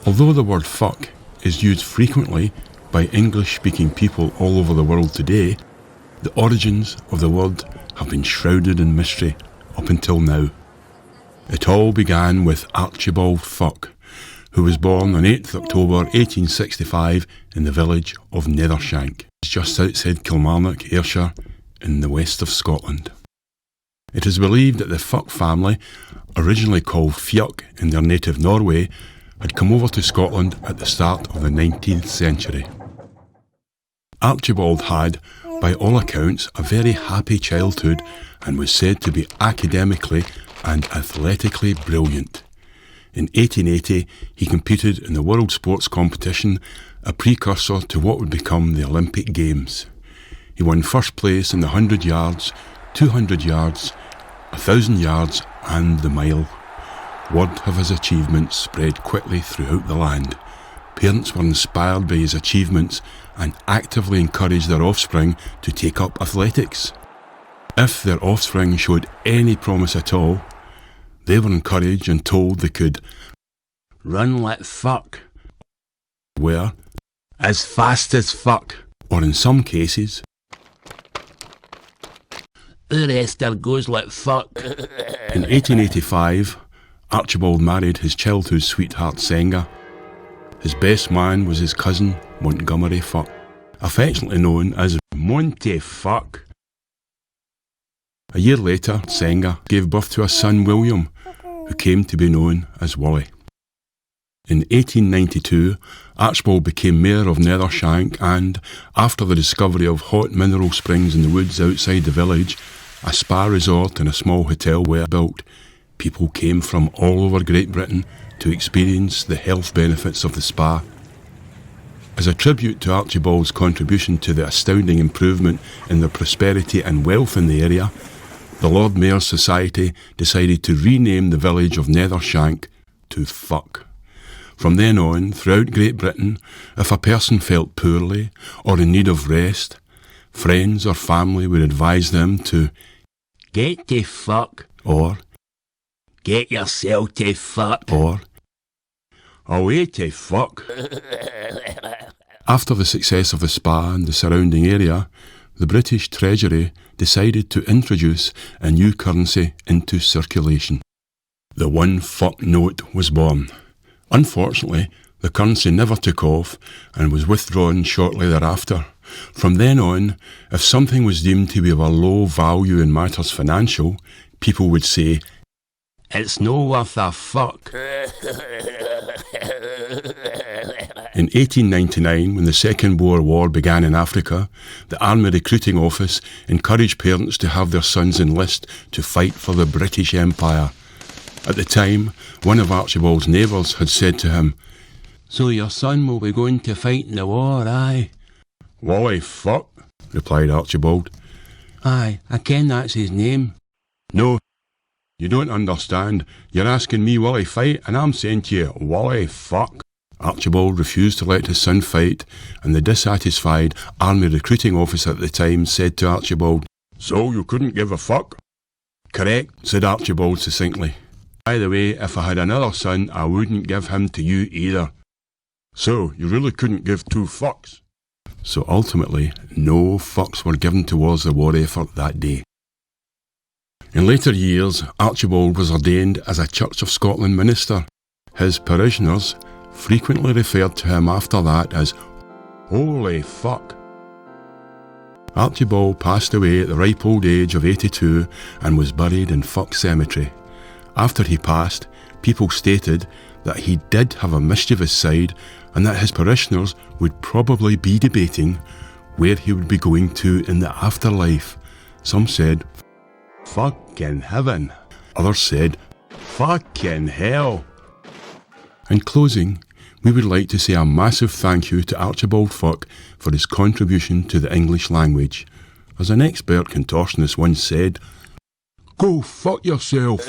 Although the word fuck is used frequently by English-speaking people all over the world today, the origins of the word have been shrouded in mystery up until now. It all began with Archibald Fuck, who was born on 8th October 1865 in the village of Nethershank, just outside Kilmarnock, Ayrshire, in the west of Scotland. It is believed that the Fuck family, originally called Fjuck in their native Norway, had come over to Scotland at the start of the 19th century. Archibald had, by all accounts, a very happy childhood and was said to be academically and athletically brilliant. In 1880, he competed in the World Sports Competition, a precursor to what would become the Olympic Games. He won first place in the 100 yards, 200 yards, 1,000 yards and the mile. Word of his achievements spread quickly throughout the land. Parents were inspired by his achievements and actively encouraged their offspring to take up athletics. If their offspring showed any promise at all, they were encouraged and told they could run like fuck, were as fast as fuck, or in some cases, the rester goes like fuck. In 1885, Archibald married his childhood sweetheart Senga. His best man was his cousin Montgomery Fuck, affectionately known as Monty Fuck. A year later, Senga gave birth to a son William, who came to be known as Wally. In 1892, Archibald became mayor of Nethershank and, after the discovery of hot mineral springs in the woods outside the village, a spa resort and a small hotel were built. People came from all over Great Britain to experience the health benefits of the spa. As a tribute to Archibald's contribution to the astounding improvement in the prosperity and wealth in the area, the Lord Mayor's Society decided to rename the village of Nethershank to Fuck. From then on, throughout Great Britain, if a person felt poorly or in need of rest, friends or family would advise them to get to fuck, or get yourself to fuck, or away to fuck. After the success of the spa and the surrounding area, the British Treasury decided to introduce a new currency into circulation. The 1 fuck note was born. Unfortunately, the currency never took off and was withdrawn shortly thereafter. From then on, if something was deemed to be of a low value in matters financial, people would say, "It's no worth a fuck." In 1899, when the Second Boer War began in Africa, the Army Recruiting Office encouraged parents to have their sons enlist to fight for the British Empire. At the time, one of Archibald's neighbours had said to him, "So your son will be going to fight in the war, aye?" "Wally Fuck," replied Archibald. "Aye, I ken that's his name." "No, you don't understand. You're asking me will he fight, and I'm saying to you, Wally Fuck." Archibald refused to let his son fight, and the dissatisfied Army Recruiting Officer at the time said to Archibald, "So you couldn't give a fuck?" "Correct," said Archibald succinctly. "By the way, if I had another son, I wouldn't give him to you either." "So you really couldn't give 2 fucks?" So ultimately, no fucks were given towards the war effort that day. In later years, Archibald was ordained as a Church of Scotland minister. His parishioners frequently referred to him after that as Holy Fuck. Archibald passed away at the ripe old age of 82 and was buried in Fuck Cemetery. After he passed, people stated that he did have a mischievous side and that his parishioners would probably be debating where he would be going to in the afterlife. Some said, "Fucking heaven." Others said, "Fucking hell." In closing, we would like to say a massive thank you to Archibald Fuck for his contribution to the English language. As an expert contortionist once said, "Go fuck yourself."